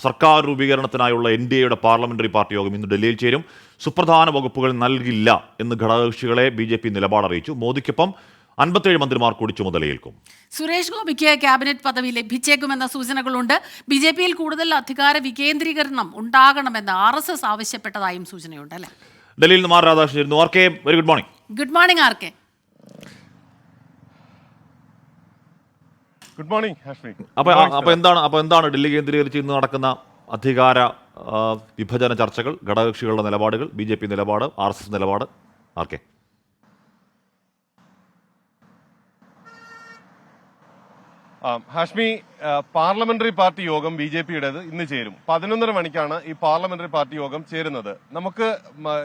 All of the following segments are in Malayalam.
സർക്കാർ രൂപീകരണത്തിനായുള്ള NDAയുടെ പാർലമെന്ററി പാർട്ടി യോഗം ഇന്ന് ഡൽഹിയിൽ ചേരും. സുപ്രധാന വകുപ്പുകൾ നൽകില്ല എന്ന് ഘടകകക്ഷികളെ BJP നിലപാട് അറിയിച്ചു. മോദിക്കൊപ്പം 57 മന്ത്രിമാർ കൂടി ചുമതലയേൽക്കും. സുരേഷ് ഗോപിക്ക് ക്യാബിനറ്റ് പദവി ലഭിച്ചേക്കുമെന്ന സൂചനകളുണ്ട്. BJPയിൽ കൂടുതൽ അധികാര വികേന്ദ്രീകരണം ഉണ്ടാകണമെന്ന് RSS ആവശ്യപ്പെട്ടതായും സൂചനയുണ്ട് അല്ലേ? ഡൽഹിയിൽ നിന്ന് Radhakrishnan. R K, very good morning. Good morning R K. Good morning Hashmi. അപ്പൊ എന്താണ് ഡൽഹി കേന്ദ്രീകരിച്ച് ഇന്ന് നടക്കുന്ന അധികാര വിഭജന ചർച്ചകൾ, ഘടകകക്ഷികളുടെ നിലപാടുകൾ, BJP നിലപാട്, RSS നിലപാട്? R K. Hashmi, parliamentary party യോഗം BJPയുടേത് ഇന്ന് ചേരും. 11:30 മണിക്കാണ് ഈ പാർലമെന്ററി പാർട്ടി യോഗം ചേരുന്നത്. നമുക്ക്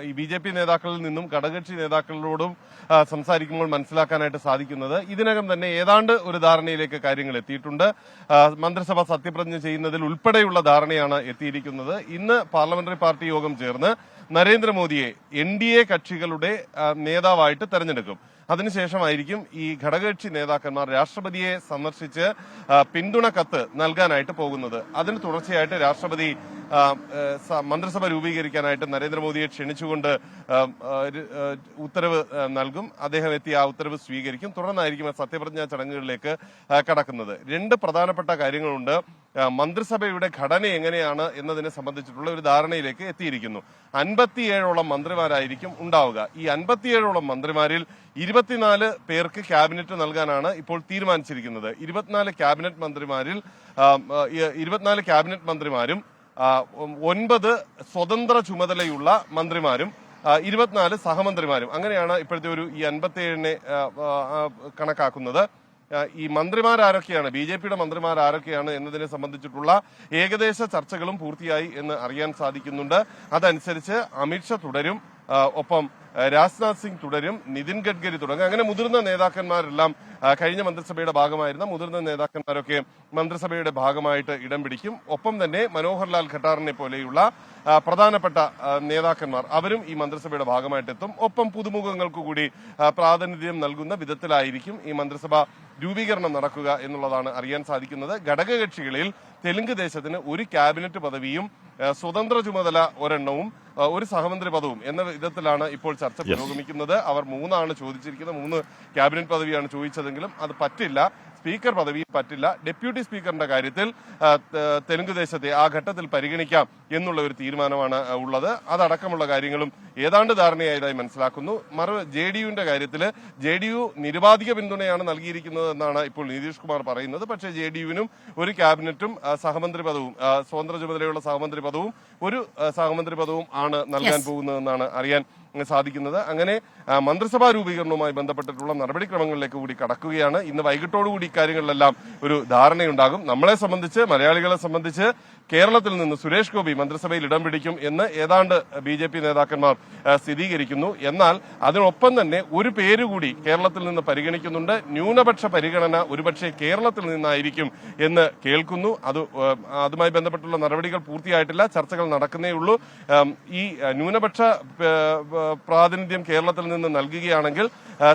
ഈ BJP നേതാക്കളിൽ നിന്നും ഘടകകക്ഷി നേതാക്കളോടും സംസാരിക്കുമ്പോൾ മനസ്സിലാക്കാനായിട്ട് സാധിക്കുന്നത് ഇതിനകം തന്നെ ഏതാണ്ട് ഒരു ധാരണയിലേക്ക് കാര്യങ്ങൾ എത്തിയിട്ടുണ്ട്. മന്ത്രിസഭ സത്യപ്രതിജ്ഞ ചെയ്യുന്നതിൽ ഉൾപ്പെടെയുള്ള ധാരണയാണ് എത്തിയിരിക്കുന്നത്. ഇന്ന് പാർലമെന്ററി പാർട്ടി യോഗം ചേർന്ന് നരേന്ദ്രമോദിയെ NDA കക്ഷികളുടെ നേതാവായിട്ട് തെരഞ്ഞെടുക്കും. അതിനുശേഷമായിരിക്കും ഈ ഘടകകക്ഷി നേതാക്കന്മാർ രാഷ്ട്രപതിയെ സന്ദർശിച്ച് പിന്തുണ കത്ത് നൽകാനായിട്ട് പോകുന്നത്. അതിന് തുടർച്ചയായിട്ട് രാഷ്ട്രപതി മന്ത്രിസഭ രൂപീകരിക്കാനായിട്ട് നരേന്ദ്രമോദിയെ ക്ഷണിച്ചുകൊണ്ട് ഉത്തരവ് നൽകും. അദ്ദേഹം എത്തി ആ ഉത്തരവ് സ്വീകരിക്കും. തുടർന്നായിരിക്കും സത്യപ്രതിജ്ഞാ ചടങ്ങുകളിലേക്ക് കടക്കുന്നത്. രണ്ട് പ്രധാനപ്പെട്ട കാര്യങ്ങളുണ്ട്. മന്ത്രിസഭയുടെ ഘടന എങ്ങനെയാണ് എന്നതിനെ സംബന്ധിച്ചിട്ടുള്ള ഒരു ധാരണയിലേക്ക് എത്തിയിരിക്കുന്നു. 57ഓളം മന്ത്രിമാരായിരിക്കും ഉണ്ടാവുക. ഈ 57ഓളം മന്ത്രിമാരിൽ 24 പേർക്ക് ക്യാബിനറ്റ് നൽകാനാണ് ഇപ്പോൾ തീരുമാനിച്ചിരിക്കുന്നത്. 24 ക്യാബിനറ്റ് മന്ത്രിമാരും 9 സ്വതന്ത്ര ചുമതലയുള്ള മന്ത്രിമാരും 24 സഹമന്ത്രിമാരും. അങ്ങനെയാണ് ഇപ്പോഴത്തെ ഈ 57നെ കണക്കാക്കുന്നത്. ഈ മന്ത്രിമാരാരൊക്കെയാണ്, BJPയുടെ മന്ത്രിമാരാരൊക്കെയാണ് എന്നതിനെ സംബന്ധിച്ചിട്ടുള്ള ഏകദേശ ചർച്ചകളും പൂർത്തിയായി എന്ന് അറിയാൻ സാധിക്കുന്നുണ്ട്. അതനുസരിച്ച് അമിത്ഷാ തുടരും, ഒപ്പം രാജ്നാഥ് സിംഗ് തുടരും, നിതിൻ ഗഡ്കരി തുടങ്ങും. അങ്ങനെ മുതിർന്ന നേതാക്കന്മാരെല്ലാം കഴിഞ്ഞ മന്ത്രിസഭയുടെ ഭാഗമായിരുന്ന മുതിർന്ന നേതാക്കന്മാരൊക്കെ മന്ത്രിസഭയുടെ ഭാഗമായിട്ട് ഇടം പിടിക്കും. ഒപ്പം തന്നെ മനോഹർലാൽ ഖട്ടാറിനെ പോലെയുള്ള പ്രധാനപ്പെട്ട നേതാക്കന്മാർ അവരും ഈ മന്ത്രിസഭയുടെ ഭാഗമായിട്ടെത്തും. ഒപ്പം പുതുമുഖങ്ങൾക്ക് കൂടി പ്രാതിനിധ്യം നൽകുന്ന വിധത്തിലായിരിക്കും ഈ മന്ത്രിസഭ രൂപീകരണം നടക്കുക എന്നുള്ളതാണ് അറിയാൻ സാധിക്കുന്നത്. ഘടകകക്ഷികളിൽ തെലുങ്ക് ദേശത്തിന് ഒരു ക്യാബിനറ്റ് പദവിയും സ്വതന്ത്ര ചുമതല ഒരെണ്ണവും ഒരു സഹമന്ത്രി പദവും എന്ന വിധത്തിലാണ് ഇപ്പോൾ ചർച്ച പുരോഗമിക്കുന്നത്. അവർ 3 ചോദിച്ചിരിക്കുന്നത്. 3 ക്യാബിനറ്റ് പദവിയാണ് ചോദിച്ചതെങ്കിലും അത് പറ്റില്ല. സ്പീക്കർ പദവി പറ്റില്ല. ഡെപ്യൂട്ടി സ്പീക്കറിന്റെ കാര്യത്തിൽ തെലുങ്ക് ദേശത്തെ ആ ഘട്ടത്തിൽ പരിഗണിക്കാം എന്നുള്ള ഒരു തീരുമാനമാണ് ഉള്ളത്. അതടക്കമുള്ള കാര്യങ്ങളും ഏതാണ്ട് ധാരണയായതായി മനസ്സിലാക്കുന്നു. JDUവിന്റെ കാര്യത്തിൽ JDU നിരുപാധിക പിന്തുണയാണ് നൽകിയിരിക്കുന്നത് എന്നാണ് ഇപ്പോൾ നിതീഷ് കുമാർ പറയുന്നത്. പക്ഷേ JDUവിനും ഒരു ക്യാബിനറ്റും സഹമന്ത്രി പദവും സ്വതന്ത്ര ചുമതലയുള്ള സഹമന്ത്രി പദവും ഒരു സഹമന്ത്രി പദവും ആണ് നൽകാൻ പോകുന്നതെന്നാണ് അറിയാൻ സാധിക്കുന്നത്. അങ്ങനെ മന്ത്രിസഭാ രൂപീകരണവുമായി ബന്ധപ്പെട്ടിട്ടുള്ള നടപടിക്രമങ്ങളിലേക്ക് കൂടി കടക്കുകയാണ്. ഇന്ന് വൈകിട്ടോടുകൂടി ഇക്കാര്യങ്ങളിലെല്ലാം ഒരു ധാരണയുണ്ടാകും. നമ്മളെ സംബന്ധിച്ച്, മലയാളികളെ സംബന്ധിച്ച് കേരളത്തിൽ നിന്ന് സുരേഷ് ഗോപി മന്ത്രിസഭയിൽ ഇടം പിടിക്കും എന്ന് ഏതാണ്ട് BJP നേതാക്കന്മാർ സ്ഥിരീകരിക്കുന്നു. എന്നാൽ അതിനൊപ്പം തന്നെ ഒരു പേരുകൂടി കേരളത്തിൽ നിന്ന് പരിഗണിക്കുന്നുണ്ട്. ന്യൂനപക്ഷ പരിഗണന ഒരുപക്ഷെ കേരളത്തിൽ നിന്നായിരിക്കും എന്ന് കേൾക്കുന്നു. അതുമായി ബന്ധപ്പെട്ടുള്ള നടപടികൾ പൂർത്തിയായിട്ടില്ല, ചർച്ചകൾ നടക്കുന്നേ ഉള്ളൂ. ഈ ന്യൂനപക്ഷ പ്രാതിനിധ്യം കേരളത്തിൽ നിന്ന് നൽകുകയാണെങ്കിൽ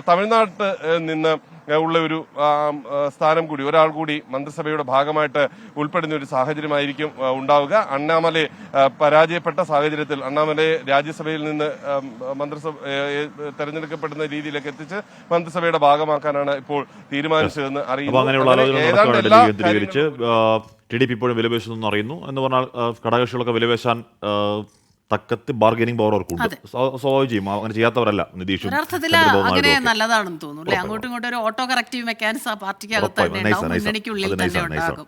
തമിഴ്നാട്ടിൽ നിന്ന് ഉള്ള ഒരു സ്ഥാനം കൂടി, ഒരാൾ കൂടി മന്ത്രിസഭയുടെ ഭാഗമായിട്ട് ഉൾപ്പെടുന്ന ഒരു സാഹചര്യമായിരിക്കും ഉണ്ടാവുക. അണ്ണാമലൈ പരാജയപ്പെട്ട സാഹചര്യത്തിൽ അണ്ണാമലൈ രാജ്യസഭയിൽ നിന്ന് തെരഞ്ഞെടുക്കപ്പെടുന്ന രീതിയിലേക്ക് എത്തിച്ച് മന്ത്രിസഭയുടെ ഭാഗമാക്കാനാണ് ഇപ്പോൾ തീരുമാനിച്ചതെന്ന് അറിയുന്നു. TDP ഇപ്പോഴും വിലപേശുന്നു അറിയുന്നു. എന്ന് പറഞ്ഞാൽ ഘടകകക്ഷികളൊക്കെ വിലപേശാൻ തക്കത്ത് ബാർഗനിങ് പവർ അവർക്കുണ്ട്. സ്വാഭാവികം ചെയ്യും. അങ്ങനെ ചെയ്യാത്തവരല്ല നിതീഷും. അങ്ങനെ നല്ലതാണെന്ന് തോന്നുന്നു. അങ്ങോട്ടും ഇങ്ങോട്ടും ഒരു ഓട്ടോ കറക്റ്റീവ് മെക്കാനിസം പാർട്ടിക്ക് അകത്ത് തന്നെ ഉണ്ടാകും, മുന്നണിക്കുള്ളിൽ തന്നെ ഉണ്ടാകും.